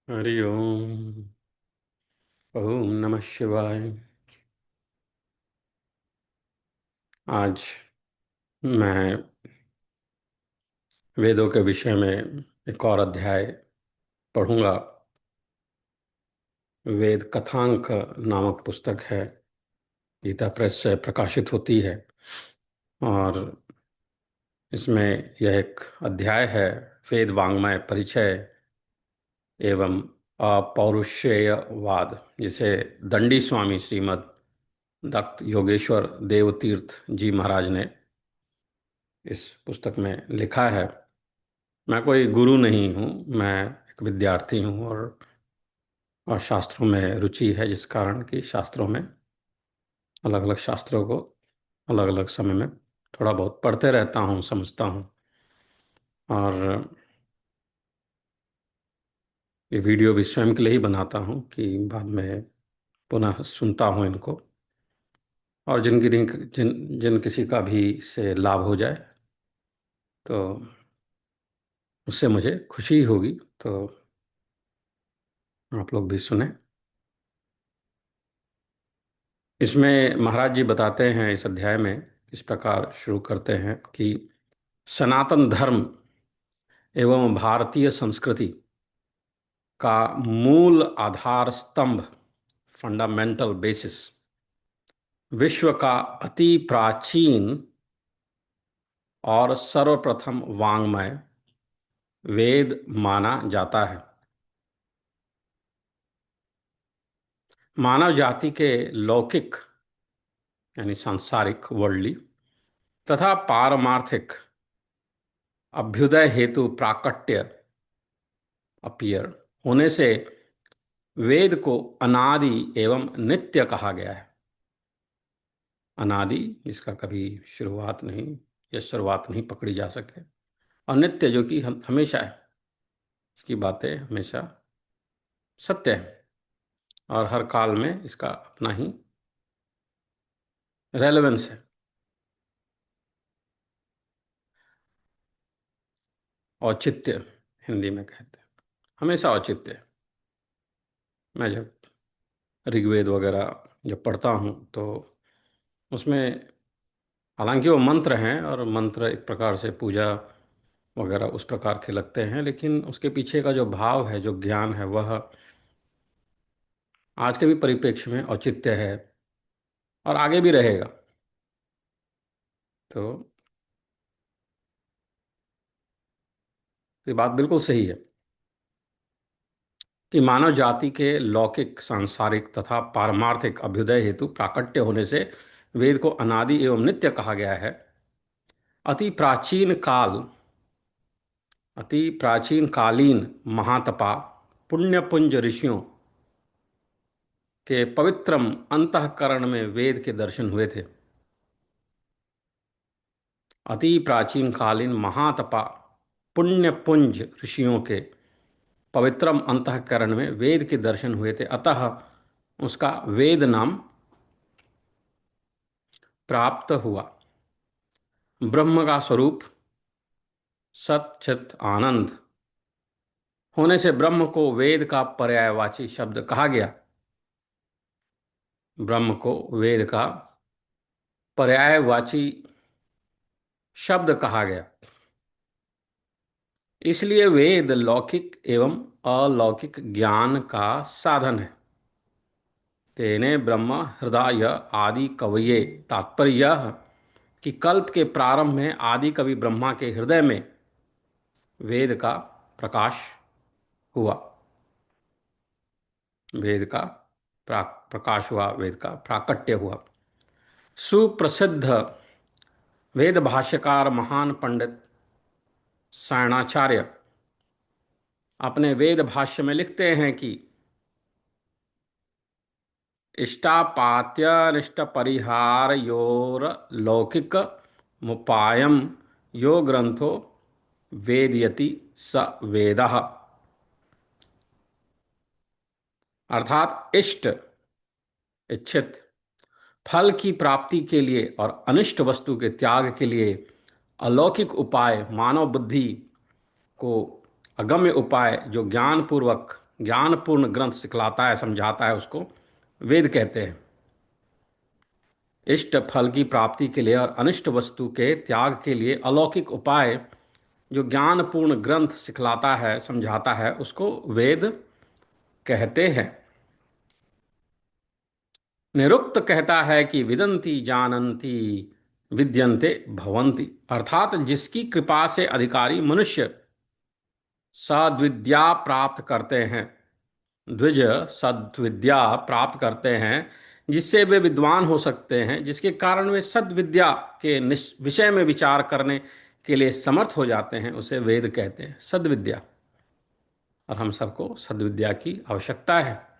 हरि ओम। ओम नमः शिवाय। आज मैं वेदों के विषय में एक और अध्याय पढ़ूंगा। वेद कथांक नामक पुस्तक है, गीता प्रेस से प्रकाशित होती है। और इसमें यह एक अध्याय है, वेद वाङ्मय परिचय एवं अपौरुषेयवाद, जिसे दंडी स्वामी श्रीमद् दत्त योगेश्वर देवतीर्थ जी महाराज ने इस पुस्तक में लिखा है। मैं कोई गुरु नहीं हूँ, मैं एक विद्यार्थी हूँ। और शास्त्रों में रुचि है, जिस कारण कि शास्त्रों में अलग अलग शास्त्रों को अलग अलग समय में थोड़ा बहुत पढ़ते रहता हूँ, समझता हूँ। और ये वीडियो भी स्वयं के लिए ही बनाता हूँ कि बाद में पुनः सुनता हूँ इनको। और जिन किसी का भी से लाभ हो जाए तो उससे मुझे खुशी होगी। तो आप लोग भी सुने। इसमें महाराज जी बताते हैं, इस अध्याय में इस प्रकार शुरू करते हैं कि सनातन धर्म एवं भारतीय संस्कृति का मूल आधार स्तंभ, फंडामेंटल बेसिस, विश्व का अति प्राचीन और सर्वप्रथम वाङ्मय वेद माना जाता है। मानव जाति के लौकिक यानी सांसारिक वर्ldly तथा पारमार्थिक अभ्युदय हेतु प्राकट्य अपीयर होने से वेद को अनादि एवं नित्य कहा गया है। अनादि जिसका कभी शुरुआत नहीं या शुरुआत नहीं पकड़ी जा सके, और नित्य जो कि हम हमेशा है, इसकी बातें हमेशा सत्य है और हर काल में इसका अपना ही रेलेवेंस है। औचित्य हिंदी में कहते हैं, हमेशा औचित्य है। मैं जब ऋग्वेद वगैरह जब पढ़ता हूँ तो उसमें हालांकि वो मंत्र हैं और मंत्र एक प्रकार से पूजा वगैरह उस प्रकार के लगते हैं, लेकिन उसके पीछे का जो भाव है, जो ज्ञान है, वह आज के भी परिप्रेक्ष्य में औचित्य है और आगे भी रहेगा। तो ये बात बिल्कुल सही है कि मानव जाति के लौकिक, सांसारिक तथा पारमार्थिक अभ्युदय हेतु प्राकट्य होने से वेद को अनादि एवं नित्य कहा गया है। अति प्राचीन काल अति प्राचीन कालीन महातपा पुण्यपुंज ऋषियों के पवित्रम अंतःकरण में वेद के दर्शन हुए थे। अति प्राचीन कालीन महातपा पुण्यपुंज ऋषियों के पवित्रम अंतःकरण में वेद के दर्शन हुए थे, अतः उसका वेद नाम प्राप्त हुआ। ब्रह्म का स्वरूप सत चित आनंद होने से ब्रह्म को वेद का पर्यायवाची शब्द कहा गया। ब्रह्म को वेद का पर्यायवाची शब्द कहा गया। इसलिए वेद लौकिक एवं अलौकिक ज्ञान का साधन है। तेने ब्रह्म हृदय आदि कवये, तात्पर्य यह कि कल्प के प्रारंभ में आदि कवि ब्रह्मा के हृदय में वेद का प्रकाश हुआ। वेद का प्रकाश हुआ, वेद का प्राकट्य हुआ। सुप्रसिद्ध वेद भाष्यकार महान पंडित सायणाचार्य अपने वेद भाष्य में लिखते हैं कि इष्टापात्यनिष्ट परिहार योर लौकिक मुपायम यो ग्रंथो वेदयति स वेदः। अर्थात इष्ट, इच्छित फल की प्राप्ति के लिए और अनिष्ट वस्तु के त्याग के लिए अलौकिक उपाय, मानव बुद्धि को अगम्य उपाय जो ज्ञान पूर्वक ज्ञानपूर्ण ग्रंथ सिखलाता है, समझाता है, उसको वेद कहते हैं। इष्ट फल की प्राप्ति के लिए और अनिष्ट वस्तु के त्याग के लिए अलौकिक उपाय जो ज्ञानपूर्ण ग्रंथ सिखलाता है, समझाता है, उसको वेद कहते हैं। निरुक्त कहता है कि विदन्ति जानन्ति विद्यन्ते भवन्ति, अर्थात जिसकी कृपा से अधिकारी मनुष्य सद्विद्या प्राप्त करते हैं, द्विज सद्विद्या प्राप्त करते हैं, जिससे वे विद्वान हो सकते हैं, जिसके कारण वे सद्विद्या के विषय में विचार करने के लिए समर्थ हो जाते हैं, उसे वेद कहते हैं, सद्विद्या। और हम सबको सद्विद्या की आवश्यकता है।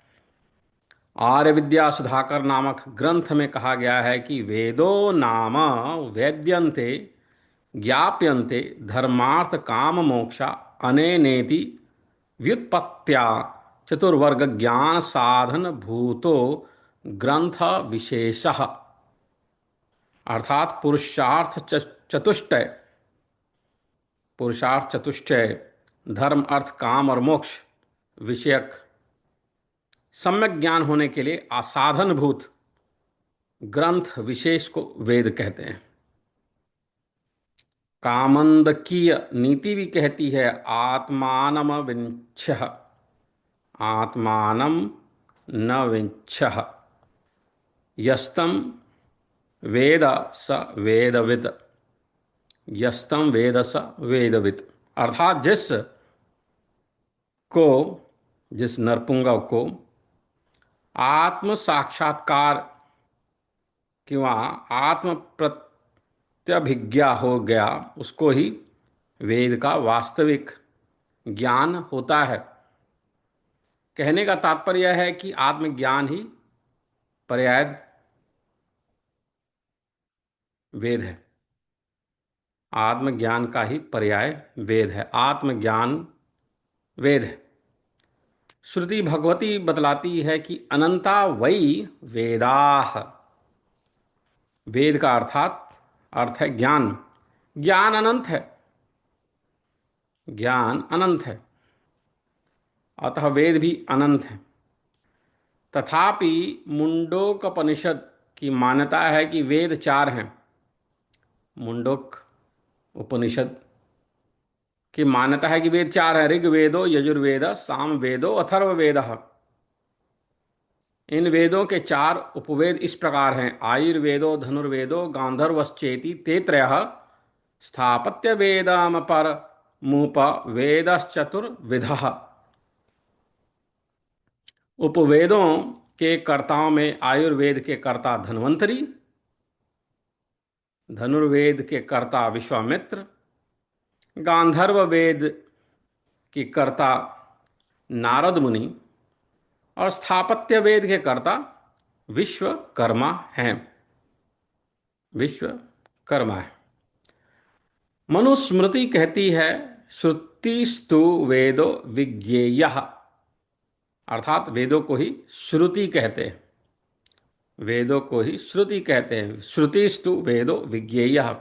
आर्य विद्या सुधाकर नामक ग्रंथ में कहा गया है कि वेदो नाम वेद्यन्ते ज्ञाप्यन्ते धर्मार्थ काम मोक्षा अनेनेति व्युत्पत्त्या चतुर्वर्ग ज्ञान साधन भूतो ग्रंथ विशेषः, अर्थात चतुष्टय पुरुषार्थ चतुष्टय, धर्म अर्थ काम और मोक्ष विषयक सम्यक ज्ञान होने के लिए असाधनभूत ग्रंथ विशेष को वेद कहते हैं। कामंदकीय नीति भी कहती है, आत्मानम विंछः, आत्मानम न विंछः, यस्तम वेद स वेदवित्, यस्तम वेद स वेदवित्, अर्थात को जिस नरपुंगव को आत्म साक्षात्कार किंवा आत्म प्रत्यभिज्ञा हो गया, उसको ही वेद का वास्तविक ज्ञान होता है। कहने का तात्पर्य है कि आत्मज्ञान ही पर्याय वेद है, आत्मज्ञान का ही पर्याय वेद है, आत्मज्ञान वेद है। श्रुति भगवती बतलाती है कि अनंता वै वेदाः, वेद का अर्थात अर्थ है ज्ञान, ज्ञान अनंत है, ज्ञान अनंत है, अतः वेद भी अनंत है। तथापि मुंडोकपनिषद की मान्यता है कि वेद चार हैं। मुंडोक उपनिषद की मान्यता है कि वेद चार हैं, ऋग्वेदो यजुर्वेद सामवेदो अथर्ववेद। इन वेदों के चार उपवेद इस प्रकार हैं, आयुर्वेदो धनुर्वेदो गांधर्वश्चेति ते त्रयः, स्थापत्य वेदम पर मुप वेदश्चतुर्विधः। उपवेदों के कर्ताओं में आयुर्वेद के कर्ता धन्वंतरी, धनुर्वेद के कर्ता विश्वामित्र, गांधर्व वेद की कर्ता नारद मुनि और स्थापत्य वेद के कर्ता विश्वकर्मा हैं, विश्वकर्मा है। मनुस्मृति कहती है श्रुतिस्तु वेदो विज्ञेयः, अर्थात वेदों को ही श्रुति कहते हैं, वेदों को ही श्रुति कहते हैं। श्रुतिस्तु वेदो विज्ञेयः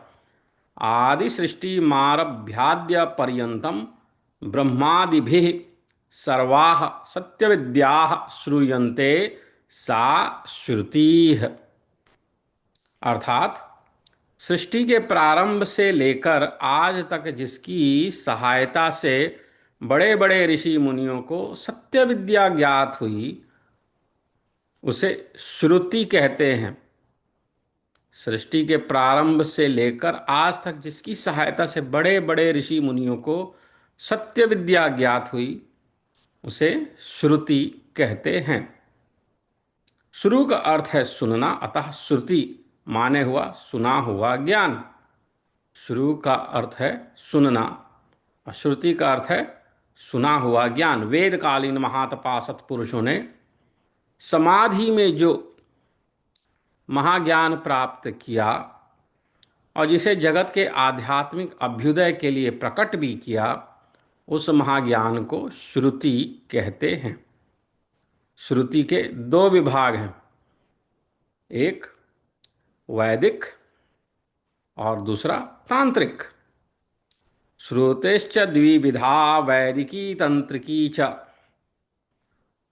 आदि सृष्टि मारभ्याद्य पर्यंतम ब्रह्मादिभिः सर्वाः सत्यविद्याः श्रूयन्ते सा श्रुतिः, अर्थात सृष्टि के प्रारंभ से लेकर आज तक जिसकी सहायता से बड़े बड़े ऋषि मुनियों को सत्य विद्या ज्ञात हुई, उसे श्रुति कहते हैं। सृष्टि के प्रारंभ से लेकर आज तक जिसकी सहायता से बड़े बड़े ऋषि मुनियों को सत्य विद्या ज्ञात हुई, उसे श्रुति कहते हैं। श्रु का अर्थ है सुनना, अतः श्रुति माने हुआ सुना हुआ ज्ञान। श्रु का अर्थ है सुनना और श्रुति का अर्थ है सुना हुआ ज्ञान। वेदकालीन महातपा सत्पुरुषों ने समाधि में जो महाज्ञान प्राप्त किया और जिसे जगत के आध्यात्मिक अभ्युदय के लिए प्रकट भी किया, उस महाज्ञान को श्रुति कहते हैं। श्रुति के दो विभाग हैं, एक वैदिक और दूसरा तांत्रिक। श्रुतेश्च द्विविधा वैदिकी तंत्रिकी च,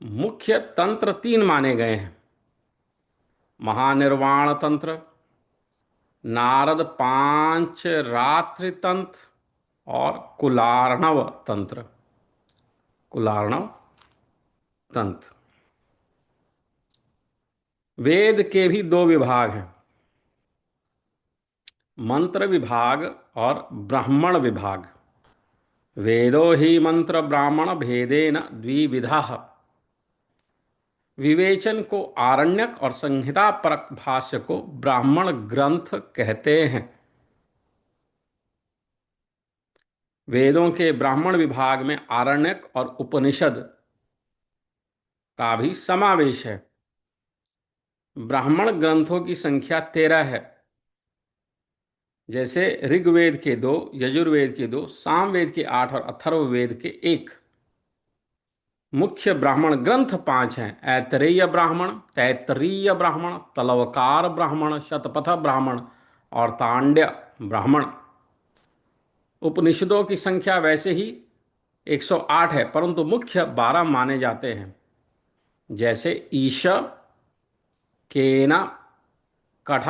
मुख्य तंत्र तीन माने गए हैं: महानिर्वाण तंत्र, नारद पांच रात्रि तंत्र और कुलार्णव तंत्र। कुलार्णव तंत्र। वेद के भी दो विभाग हैं: मंत्र विभाग और ब्राह्मण विभाग। वेदो ही मंत्र ब्राह्मण भेदेन द्विविधः। विवेचन को आरण्यक और संहिता परक भाष्य को ब्राह्मण ग्रंथ कहते हैं। वेदों के ब्राह्मण विभाग में आरण्यक और उपनिषद का भी समावेश है। ब्राह्मण ग्रंथों की संख्या 13 है, जैसे ऋग्वेद के 2, यजुर्वेद के 2, सामवेद के 8 और अथर्ववेद के 1। मुख्य ब्राह्मण ग्रंथ 5 हैं: ऐतरेय ब्राह्मण, तैत्तरीय ब्राह्मण, तलवकार ब्राह्मण, शतपथ ब्राह्मण और तांड्य ब्राह्मण। उपनिषदों की संख्या वैसे ही 108 है, परंतु मुख्य 12 माने जाते हैं, जैसे ईश, केन, कठ,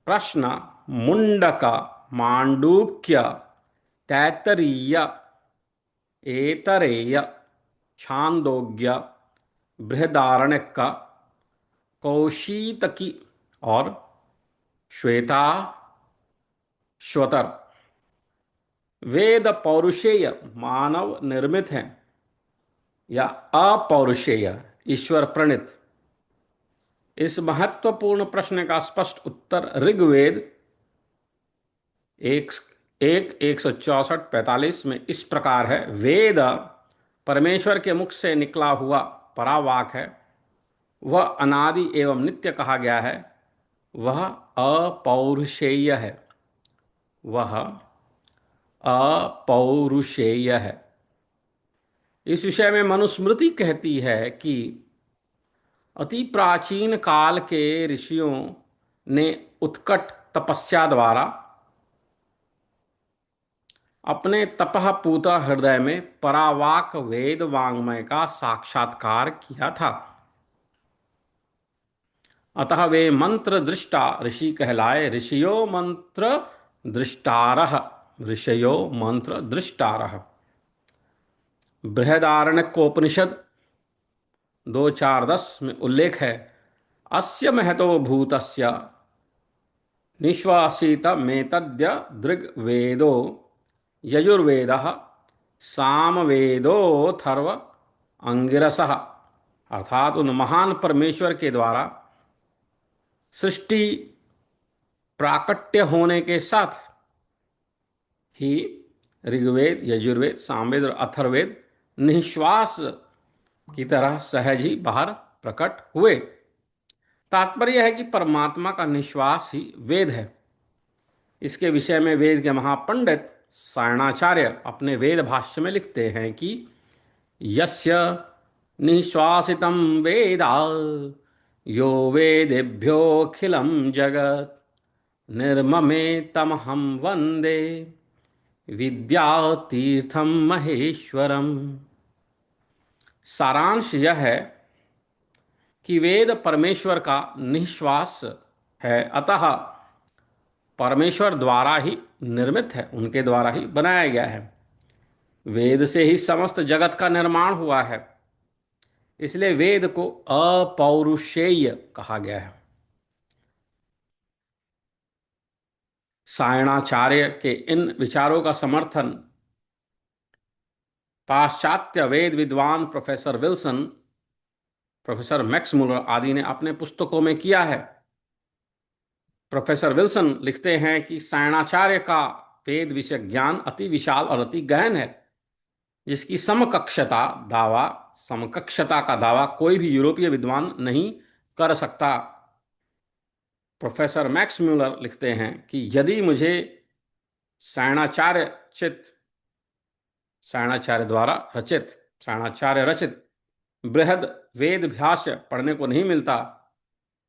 प्रश्न, मुंडक, मांडूक्य, तैत्तरीय, ऐतरेय, छांदोग्य, बृहदारण्यक, कौशीतकी और श्वेताश्वतर। वेद पौरुषेय मानव निर्मित हैं या अपौरुषेय ईश्वर प्रणीत? इस महत्वपूर्ण प्रश्न का स्पष्ट उत्तर ऋग्वेद 1:164-45 में इस प्रकार है: वेद परमेश्वर के मुख से निकला हुआ परावाक है। वह अनादि एवं नित्य कहा गया है। वह अपौरुषेय है। वह अपौरुषेय है। इस विषय में मनुस्मृति कहती है कि अति प्राचीन काल के ऋषियों ने उत्कट तपस्या द्वारा अपने तपः पूत हृदय में परावाक वेद वांग्मय का साक्षात्कार किया था। अतः वे मंत्र दृष्टा ऋषि कहलाए। ऋषियो मंत्र दृष्टारः। ऋषयो मंत्र दृष्टारः। बृहदारण्यकोपनिषद 2:4-10 में उल्लेख है: अस्य महतो भूतस्य निश्वासितमेतद्य दृग्वेदो यजुर्वेदः सामवेदोथर्व अंगिरसः। अर्थात उन महान परमेश्वर के द्वारा सृष्टि प्राकट्य होने के साथ ही ऋग्वेद, यजुर्वेद, सामवेद और अथर्ववेद निश्वास की तरह सहज ही बाहर प्रकट हुए। तात्पर्य है कि परमात्मा का निश्वास ही वेद है। इसके विषय में वेद के महापंडित सायणाचार्य अपने वेद भाष्य में लिखते हैं कि यस्य निश्वासितं वेदा यो वेदेभ्योऽखिलं जगत् निर्ममे तमहं वंदे विद्यातीर्थम महेश्वरम। सारांश यह है कि वेद परमेश्वर का निश्वास है, अतः परमेश्वर द्वारा ही निर्मित है, उनके द्वारा ही बनाया गया है। वेद से ही समस्त जगत का निर्माण हुआ है, इसलिए वेद को अपौरुषेय कहा गया है। सायणाचार्य के इन विचारों का समर्थन पाश्चात्य वेद विद्वान प्रोफेसर विल्सन, प्रोफेसर मैक्समुलर आदि ने अपने पुस्तकों में किया है। प्रोफेसर विल्सन लिखते हैं कि सायणाचार्य का वेद विषय ज्ञान अति विशाल और अति गहन है, जिसकी समकक्षता का दावा कोई भी यूरोपीय विद्वान नहीं कर सकता। प्रोफेसर मैक्स म्यूलर लिखते हैं कि यदि मुझे सायणाचार्य सायणाचार्य रचित बृहद वेद भाष्य पढ़ने को नहीं मिलता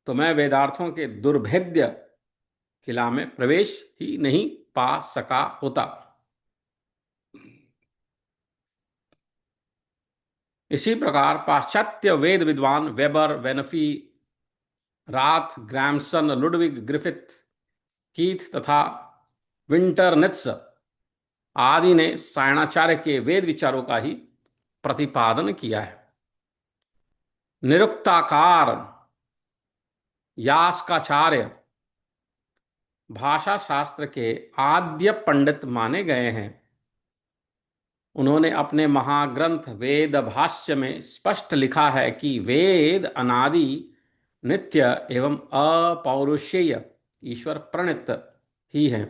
तो मैं वेदार्थों के दुर्भेद्य किला में प्रवेश ही नहीं पा सका होता। इसी प्रकार पाश्चात्य वेद विद्वान वेबर, वेनफी, राथ, ग्रैमसन, लुडविग ग्रिफिथ, कीथ तथा विंटरनित्स आदि ने सायणाचार्य के वेद विचारों का ही प्रतिपादन किया है। निरुक्ताकार यास्काचार्य भाषा शास्त्र के आद्य पंडित माने गए हैं। उन्होंने अपने महाग्रंथ वेद भाष्य में स्पष्ट लिखा है कि वेद अनादि, नित्य एवं अपौरुषेय ईश्वर प्रणीत ही हैं।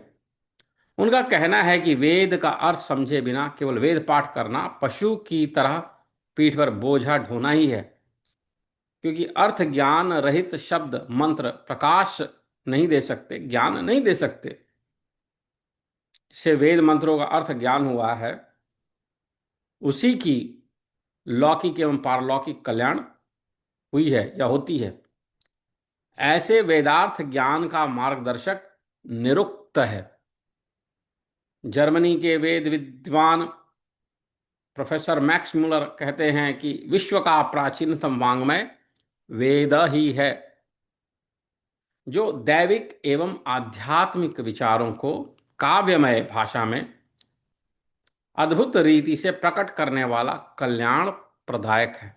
उनका कहना है कि वेद का अर्थ समझे बिना केवल वेद पाठ करना पशु की तरह पीठ पर बोझा ढोना ही है, क्योंकि अर्थ ज्ञान रहित शब्द मंत्र प्रकाश नहीं दे सकते, ज्ञान नहीं दे सकते। से वेद मंत्रों का अर्थ ज्ञान हुआ है, उसी की लौकिक एवं पारलौकिक कल्याण हुई है या होती है। ऐसे वेदार्थ ज्ञान का मार्गदर्शक निरुक्त है। जर्मनी के वेद विद्वान प्रोफेसर मैक्स मुलर कहते हैं कि विश्व का प्राचीनतम वाङ्मय वेद ही है, जो दैविक एवं आध्यात्मिक विचारों को काव्यमय भाषा में अद्भुत रीति से प्रकट करने वाला कल्याण प्रदायक है।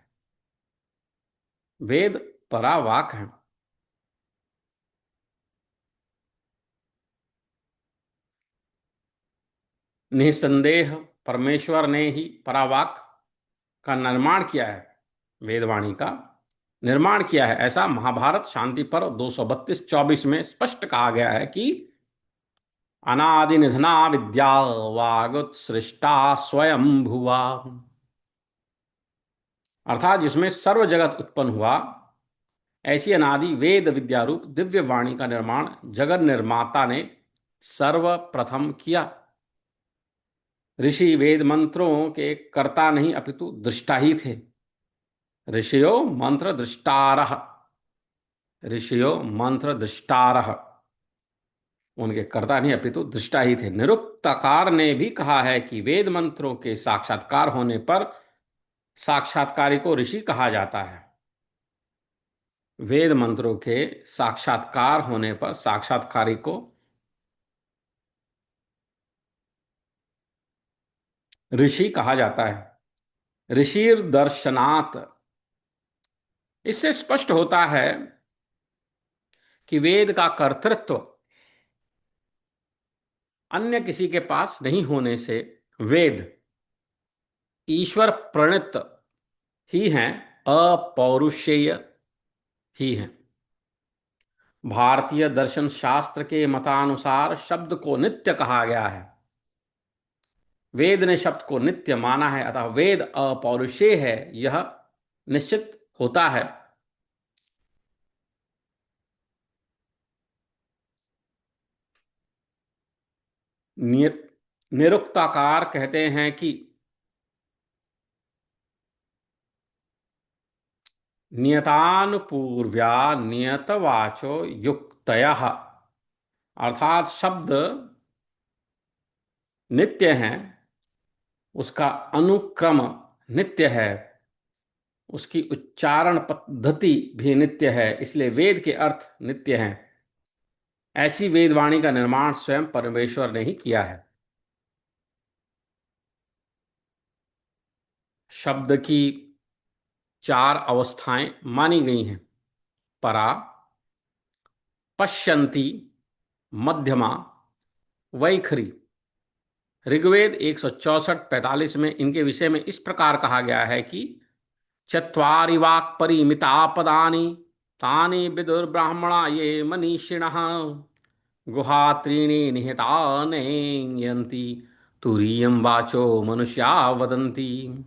वेद परावाक है। निसंदेह परमेश्वर ने ही परावाक का निर्माण किया है, वेदवाणी का निर्माण किया है। ऐसा महाभारत शांति पर्व 232-24 में स्पष्ट कहा गया है कि अनादि निधना विद्या वागुत्सृष्टा स्वयं भुवा, अर्थात जिसमें सर्व जगत उत्पन्न हुआ, ऐसी अनादि वेद विद्या रूप दिव्य वाणी का निर्माण जगत निर्माता ने सर्वप्रथम किया। ऋषि वेद मंत्रों के कर्ता नहीं अपितु दृष्टा ही थे। ऋषियो मंत्र दृष्टारः, ऋषियो मंत्र दृष्टारः, उनके कर्ता नहीं अपितु दृष्टा ही थे। निरुक्तकार ने भी कहा है कि वेद मंत्रों के साक्षात्कार होने पर साक्षात्कारी को ऋषि कहा जाता है। वेद मंत्रों के साक्षात्कार होने पर साक्षात्कारी को ऋषि कहा जाता है। ऋषिर दर्शनात्, इससे स्पष्ट होता है कि वेद का कर्तृत्व अन्य किसी के पास नहीं होने से वेद ईश्वर प्रणीत ही हैं, अपौरुषेय ही हैं। भारतीय दर्शन शास्त्र के मतानुसार शब्द को नित्य कहा गया है। वेद ने शब्द को नित्य माना है, अतः वेद अपौरुषेय है, यह निश्चित होता है। निरुक्ताकार कहते हैं कि नियतानुपूर्व्या नियतवाचो युक्तयः, अर्थात शब्द नित्य हैं, उसका अनुक्रम नित्य है, उसकी उच्चारण पद्धति भी नित्य है, इसलिए वेद के अर्थ नित्य हैं। ऐसी वेदवाणी का निर्माण स्वयं परमेश्वर ने ही किया है। शब्द की 4 अवस्थाएं मानी गई हैं: परा, पश्यन्ति, मध्यमा, वैखरी। ऋग्वेद 164-45 में इनके विषय में इस प्रकार कहा गया है कि चत्वारि वाक् परिमिता पदानि तानि विदुर्ब्राह्मणा ये मनीषिणः गुहा त्रीणि निहितानि यन्ति तुरीयं वाचो मनुष्या वदन्ति।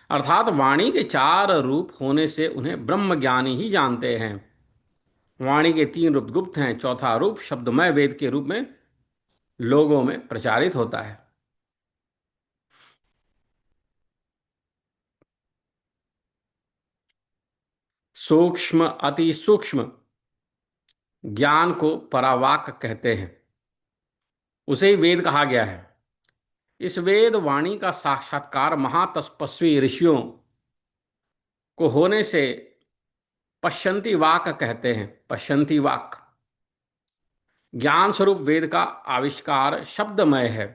अर्थात वाणी के 4 रूप होने से उन्हें ब्रह्मज्ञानी ही जानते हैं। वाणी के 3 रूप गुप्त हैं, चौथा रूप शब्दमय वेद के रूप में लोगों में प्रचारित होता है। सूक्ष्म अति सूक्ष्म ज्ञान को परावाक कहते हैं, उसे ही वेद कहा गया है। इस वेद वाणी का साक्षात्कार महातपस्वी ऋषियों को होने से पश्यन्ति वाक कहते हैं। पश्यन्ति वाक, ज्ञान स्वरूप वेद का आविष्कार शब्दमय है।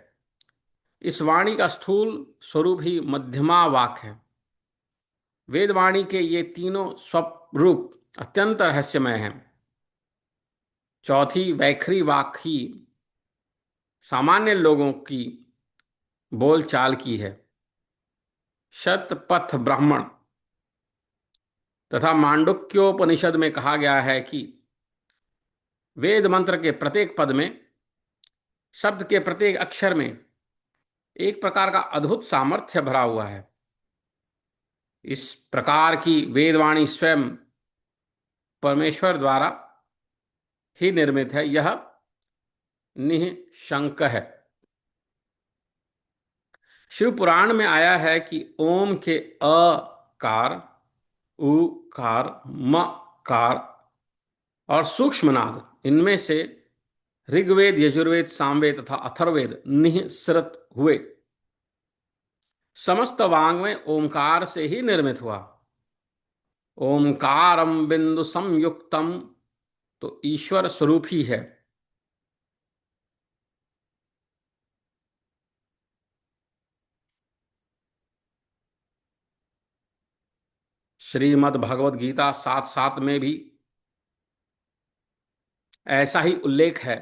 इस वाणी का स्थूल स्वरूप ही मध्यमा वाक है। वेदवाणी के ये तीनों स्वरूप अत्यंत रहस्यमय हैं। चौथी वैखरी वाक ही सामान्य लोगों की बोलचाल की है। शतपथ ब्राह्मण तथा मांडुक्योपनिषद में कहा गया है कि वेद मंत्र के प्रत्येक पद में, शब्द के प्रत्येक अक्षर में एक प्रकार का अद्भुत सामर्थ्य भरा हुआ है। इस प्रकार की वेदवाणी स्वयं परमेश्वर द्वारा ही निर्मित है, यह निःशंक है। शिव पुराण में आया है कि ओम के अकार, उकार, मकार और सूक्ष्म नाद, इनमें से ऋग्वेद, यजुर्वेद, सामवेद तथा अथर्ववेद निःसृत हुए। समस्त वाङ्मय ओमकार से ही निर्मित हुआ। ओमकारम बिंदु संयुक्तम तो ईश्वर स्वरूप ही है। श्रीमद् भगवद गीता 7:7 में भी ऐसा ही उल्लेख है।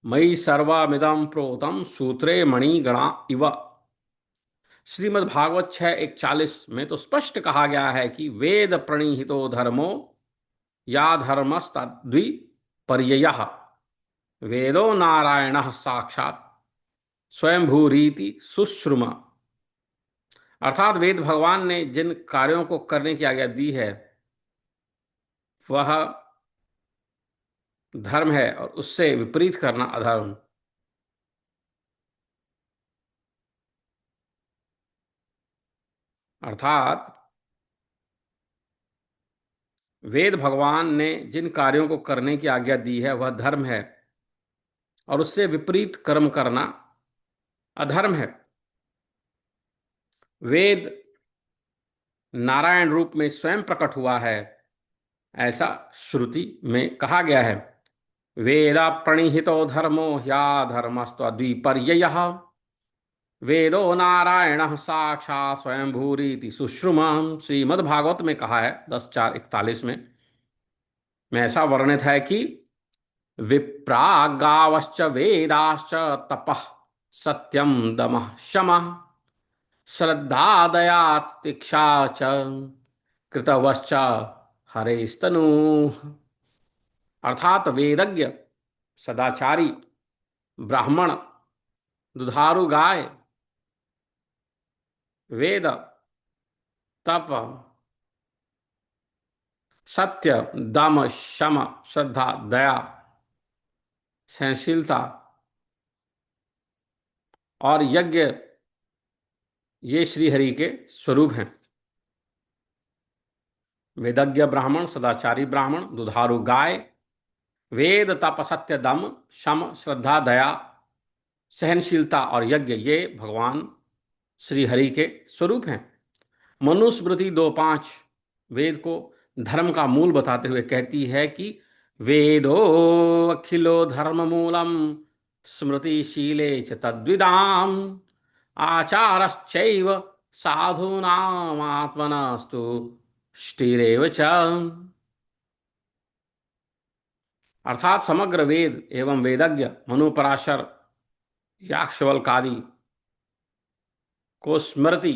मयि सर्वमिदं प्रोतं सूत्रे मणिगणा इव। श्रीमद् भागवत 6:41 में तो स्पष्ट कहा गया है कि वेद प्रणीहितो धर्मो या धर्मस्तद्वि पर्ययः वेदो नारायणः साक्षात् स्वयंभूरीति सुश्रुम। अर्थात वेद भगवान ने जिन कार्यों को करने की आज्ञा दी है वह धर्म है, और उससे विपरीत करना अधर्म। अर्थात वेद भगवान ने जिन कार्यों को करने की आज्ञा दी है वह धर्म है, और उससे विपरीत कर्म करना अधर्म है। वेद नारायण रूप में स्वयं प्रकट हुआ है, ऐसा श्रुति में कहा गया है। वेद प्रणिहितो धर्मो या धर्मस्त्वद्विपर्ययः वेदो नारायण साक्षात् स्वयंभूरीति सुश्रुम। श्रीमद्भागवत में कहा है 10:4-41 में ऐसा वर्णित है कि विप्रागावश्च वेदाश्च तपः सत्यम दमः शमः श्रद्धा दया तितिक्षा च कृतवश्च हरेस्तनु। अर्थात वेदज्ञ, सदाचारी, ब्राह्मण, दुधारू गाय, वेद, तप, सत्य, दम, शम, श्रद्धा, दया, सहनशीलता और यज्ञ, ये श्रीहरि के स्वरूप हैं। वेदज्ञ ब्राह्मण, सदाचारी ब्राह्मण, दुधारू गाय, वेद, तप, सत्य, दम, शम, श्रद्धा, दया, सहनशीलता और यज्ञ, ये भगवान श्रीहरि के स्वरूप हैं। मनुस्मृति 2:5 वेद को धर्म का मूल बताते हुए कहती है कि वेदो अखिलो धर्म मूलम स्मृतिशीले च तद्विदाम आचारश्चैव साधूनाम आत्मनस्तु ष्टिरेव च। अर्थात समग्र वेद एवं वेदज्ञ मनु, पराशर, याक्षवल्कादि को स्मृति,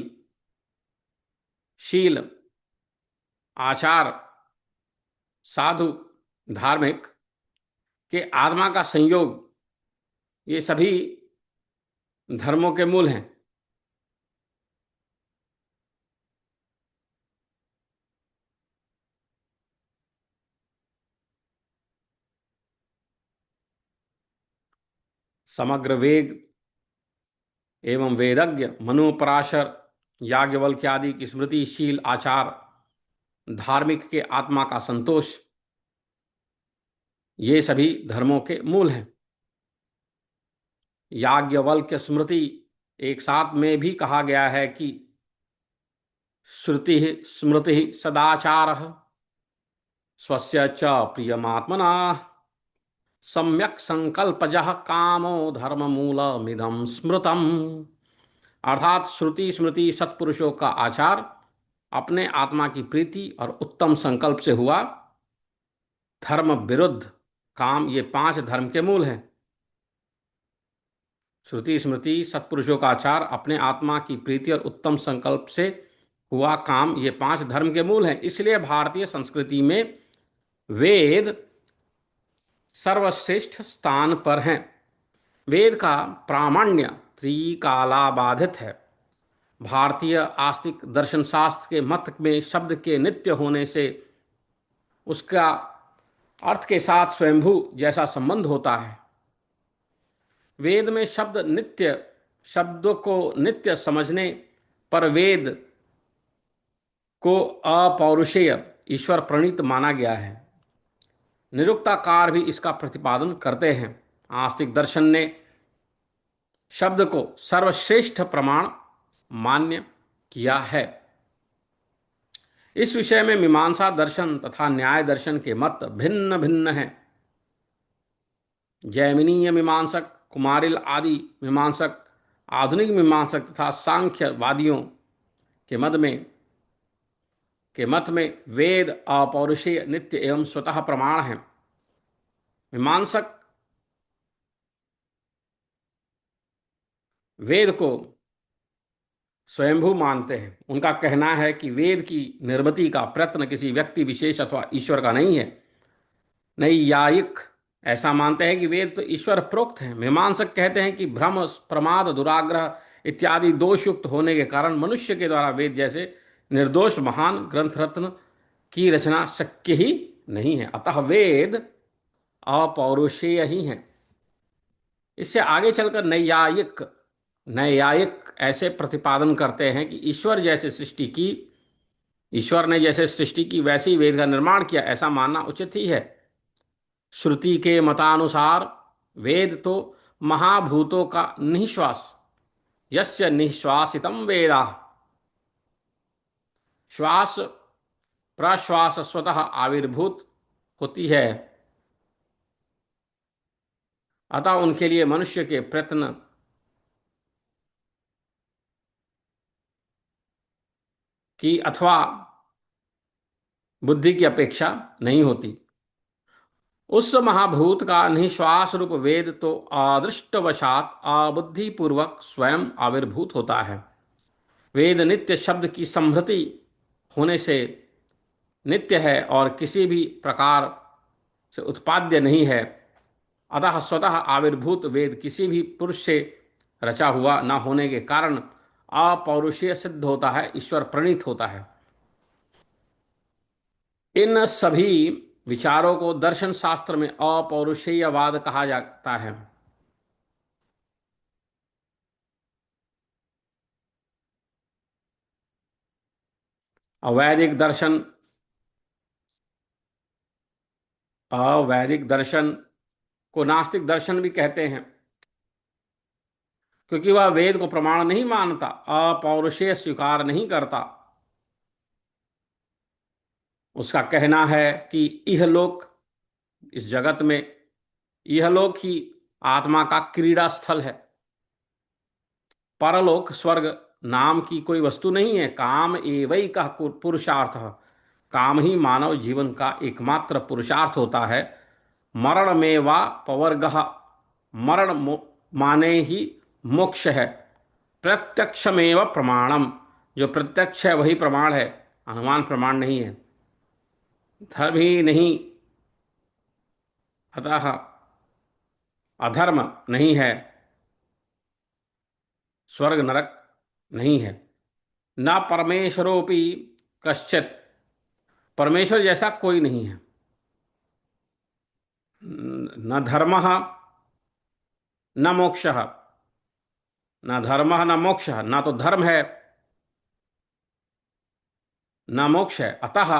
शील, आचार, साधु, धार्मिक के आत्मा का संयोग, ये सभी धर्मों के मूल हैं। समग्र वेद एवं वेदज्ञ मनु, पराशर, याज्ञवल्क्य आदि की स्मृति, शील, आचार, धार्मिक के आत्मा का संतोष, ये सभी धर्मों के मूल हैं। याज्ञवल्क्य स्मृति एक साथ में भी कहा गया है कि श्रुति स्मृति सदाचार स्वस्य च प्रियमात्मना सम्यक संकल्पजः कामो धर्म मूलमिदं स्मृतम। अर्थात श्रुति स्मृति सत्पुरुषों का आचार, अपने आत्मा की प्रीति और उत्तम संकल्प से हुआ धर्म विरुद्ध काम, ये पांच धर्म के मूल हैं। श्रुति स्मृति सत्पुरुषों का आचार, अपने आत्मा की प्रीति और उत्तम संकल्प से हुआ काम, ये पांच धर्म के मूल हैं। इसलिए भारतीय संस्कृति में वेद सर्वश्रेष्ठ स्थान पर हैं। वेद का प्रामाण्य त्रिकालाबाधित है। भारतीय आस्तिक दर्शन शास्त्र के मत में शब्द के नित्य होने से उसका अर्थ के साथ स्वयंभू जैसा संबंध होता है। वेद में शब्द को नित्य समझने पर वेद को अपौरुषेय ईश्वर प्रणीत माना गया है। निरुक्ताकार भी इसका प्रतिपादन करते हैं। आस्तिक दर्शन ने शब्द को सर्वश्रेष्ठ प्रमाण मान्य किया है। इस विषय में मीमांसा दर्शन तथा न्याय दर्शन के मत भिन्न भिन्न हैं। जैमिनीय मीमांसक, कुमारिल आदि मीमांसक, आधुनिक मीमांसक तथा सांख्यवादियों के मत में वेद अपौरुषेय नित्य एवं स्वतः प्रमाण है। मीमांसक वेद को स्वयंभू मानते हैं। उनका कहना है कि वेद की निर्मिति का प्रयत्न किसी व्यक्ति विशेष अथवा ईश्वर का नहीं है। नैयायिक ऐसा मानते हैं कि वेद तो ईश्वर प्रोक्त है। मीमांसक कहते हैं कि भ्रम, प्रमाद, दुराग्रह इत्यादि दोषयुक्त होने के कारण मनुष्य के द्वारा वेद जैसे निर्दोष महान ग्रंथ रत्न की रचना शक्य ही नहीं है। अतः वेद अपौरुषेय ही है। इससे आगे चलकर नैयायिक ऐसे प्रतिपादन करते हैं कि ईश्वर ने जैसे सृष्टि की वैसे ही वेद का निर्माण किया, ऐसा मानना उचित ही है। श्रुति के मतानुसार वेद तो महाभूतों का निःश्वास, यस्य निःश्वासितम वेदा, श्वास प्रश्वास स्वतः आविर्भूत होती है। अतः उनके लिए मनुष्य के प्रयत्न की अथवा बुद्धि की अपेक्षा नहीं होती। उस महाभूत का निश्वास रूप वेद तो अदृष्टवशात अबुद्धिपूर्वक स्वयं आविर्भूत होता है। वेद नित्य शब्द की समृद्धि होने से नित्य है और किसी भी प्रकार से उत्पाद्य नहीं है। अतः स्वतः आविर्भूत वेद किसी भी पुरुष से रचा हुआ न होने के कारण अपौरुषीय सिद्ध होता है, ईश्वर प्रणीत होता है। इन सभी विचारों को दर्शन शास्त्र में अपौरुषेयवाद कहा जाता है। अवैदिक दर्शन को नास्तिक दर्शन भी कहते हैं, क्योंकि वह वेद को प्रमाण नहीं मानता, अपौरुषेय स्वीकार नहीं करता। उसका कहना है कि इहलोक, इस जगत में इहलोक ही आत्मा का क्रीड़ा स्थल है। परलोक स्वर्ग नाम की कोई वस्तु नहीं है। काम एवैकः पुरुषार्थ, काम ही मानव जीवन का एकमात्र पुरुषार्थ होता है। मरण में वा पवर्गः, माने ही मोक्ष है। प्रत्यक्षमेव प्रमाणम, जो प्रत्यक्ष है वही प्रमाण है, अनुमान प्रमाण नहीं है। धर्म ही नहीं, अतः अधर्म नहीं है, स्वर्ग नरक नहीं है। न परमेश्वरोपि कश्चित, परमेश्वर जैसा कोई नहीं है। न धर्म न मोक्ष, न धर्म न मोक्ष, ना तो धर्म है न मोक्ष है। अतः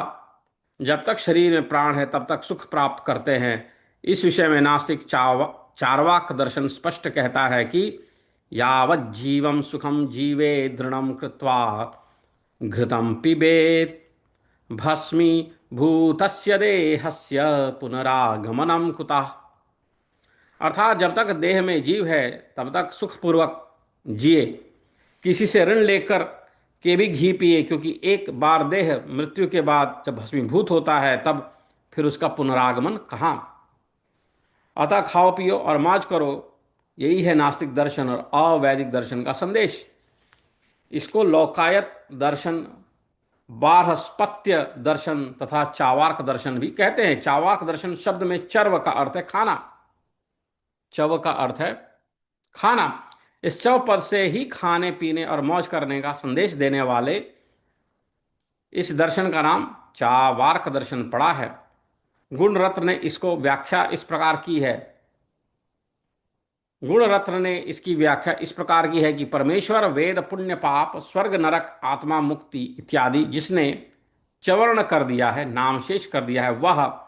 जब तक शरीर में प्राण है तब तक सुख प्राप्त करते हैं। इस विषय में नास्तिक चार्वाक दर्शन स्पष्ट कहता है कि यावज्जीवं सुखम जीवे दृढ़ं कृत्वा घृतं पिबेत भस्मी भूतस्य देहस्य पुनरागमनम कुतः। अर्थात जब तक देह में जीव है तब तक सुखपूर्वक जिए, किसी से ऋण लेकर के भी घी पिए, क्योंकि एक बार देह मृत्यु के बाद जब भस्मीभूत होता है तब फिर उसका पुनरागमन कहाँ। अतः खाओ पियो और मौज करो, यही है नास्तिक दर्शन और अवैदिक दर्शन का संदेश। इसको लोकायत दर्शन, बारहस्पत्य दर्शन तथा चावार्क दर्शन भी कहते हैं। चावार्क दर्शन शब्द में चर्व का अर्थ है खाना, चव का अर्थ है खाना। इस चव पद से ही खाने पीने और मौज करने का संदेश देने वाले इस दर्शन का नाम चावार्क दर्शन पड़ा है। गुण रत्न ने इसको व्याख्या इस प्रकार की है, गुण रत्न ने इसकी व्याख्या इस प्रकार की है कि परमेश्वर, वेद, पुण्य, पाप, स्वर्ग, नरक, आत्मा, मुक्ति इत्यादि जिसने चवर्ण कर दिया है, नामशेष कर दिया है, वह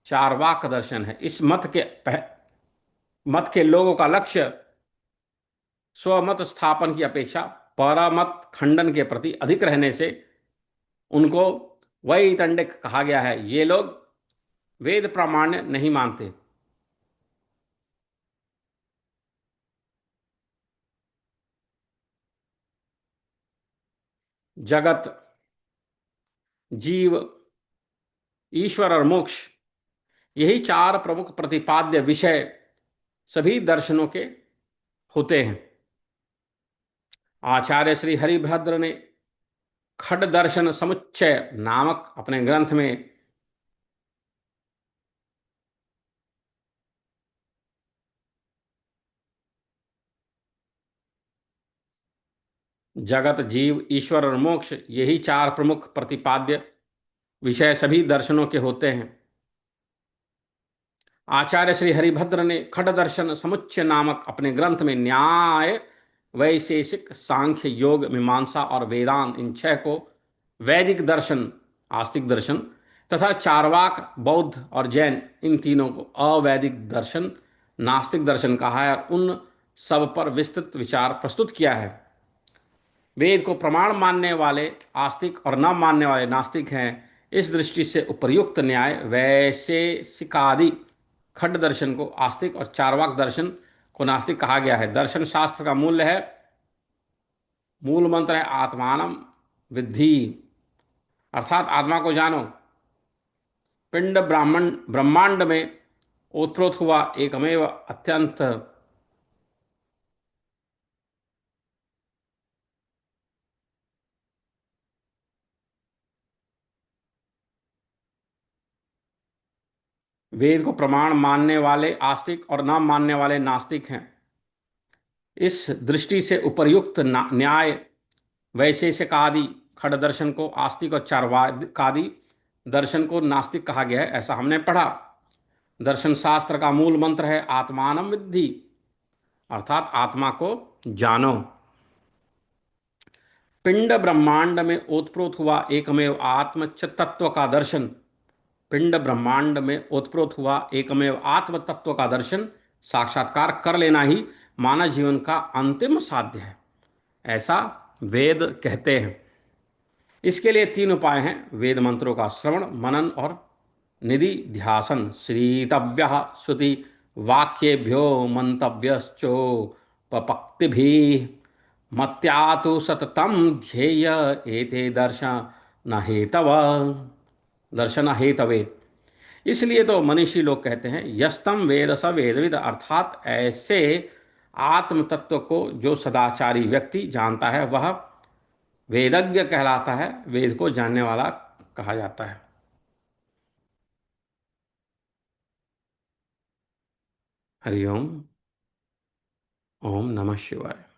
चारवाक दर्शन है। इस मत के लोगों का लक्ष्य स्वमत स्थापन की अपेक्षा परमत खंडन के प्रति अधिक रहने से उनको वैतंडिक कहा गया है। ये लोग वेद प्रामाण्य नहीं मानते। जगत, जीव, ईश्वर और मोक्ष, यही चार प्रमुख प्रतिपाद्य विषय सभी दर्शनों के होते हैं। आचार्य श्री हरिभद्र ने खड दर्शन समुच्चय नामक अपने ग्रंथ में जगत, जीव, ईश्वर और मोक्ष, यही चार प्रमुख प्रतिपाद्य विषय सभी दर्शनों के होते हैं। आचार्य श्री हरिभद्र ने खड दर्शन समुच्चय नामक अपने ग्रंथ में न्याय, वैशेषिक, सांख्य, योग, मीमांसा और वेदांत, इन छह को वैदिक दर्शन, आस्तिक दर्शन तथा चारवाक, बौद्ध और जैन, इन तीनों को अवैदिक दर्शन, नास्तिक दर्शन कहा है और उन सब पर विस्तृत विचार प्रस्तुत किया है। वेद को प्रमाण मानने वाले आस्तिक और न मानने वाले नास्तिक हैं। इस दृष्टि से उपर्युक्त न्याय, वैशेषिकादि खड्ड दर्शन को आस्तिक और चारवाक दर्शन को नास्तिक कहा गया है। दर्शन शास्त्र का मूल्य है, मूल मंत्र है आत्मानम विद्धि, अर्थात आत्मा को जानो। पिंड ब्राह्मण ब्रह्मांड में ओतप्रोत हुआ एकमेव अत्यंत वेद को प्रमाण मानने वाले आस्तिक और न मानने वाले नास्तिक हैं। इस दृष्टि से उपर्युक्त न्याय, वैशेषिकादि खड़ दर्शन को आस्तिक और चार्वाकादि दर्शन को नास्तिक कहा गया है, ऐसा हमने पढ़ा। दर्शन शास्त्र का मूल मंत्र है आत्मानम विद्धि, अर्थात आत्मा को जानो। पिंड ब्रह्मांड में ओतप्रोत हुआ एकमेव आत्म तत्व का दर्शन, पिंड ब्रह्मांड में ओतप्रोत हुआ एकमेव आत्म तत्व का दर्शन, साक्षात्कार कर लेना ही मानव जीवन का अंतिम साध्य है, ऐसा वेद कहते हैं। इसके लिए तीन उपाय हैं, वेद मंत्रों का श्रवण, मनन और निधि ध्यासन। श्रीतव्य श्रुति वाक्येभ्यो मंतव्यश्चोपपक्ति भी मत्यातु सततम ध्येय एते दर्शन हेतव, दर्शन हेतवे। इसलिए तो मनीषी लोग कहते हैं यस्तम वेद स वेदविद, अर्थात ऐसे आत्म तत्व को जो सदाचारी व्यक्ति जानता है वह वेदज्ञ कहलाता है, वेद को जानने वाला कहा जाता है। हरिओम। ओम नमः शिवाय।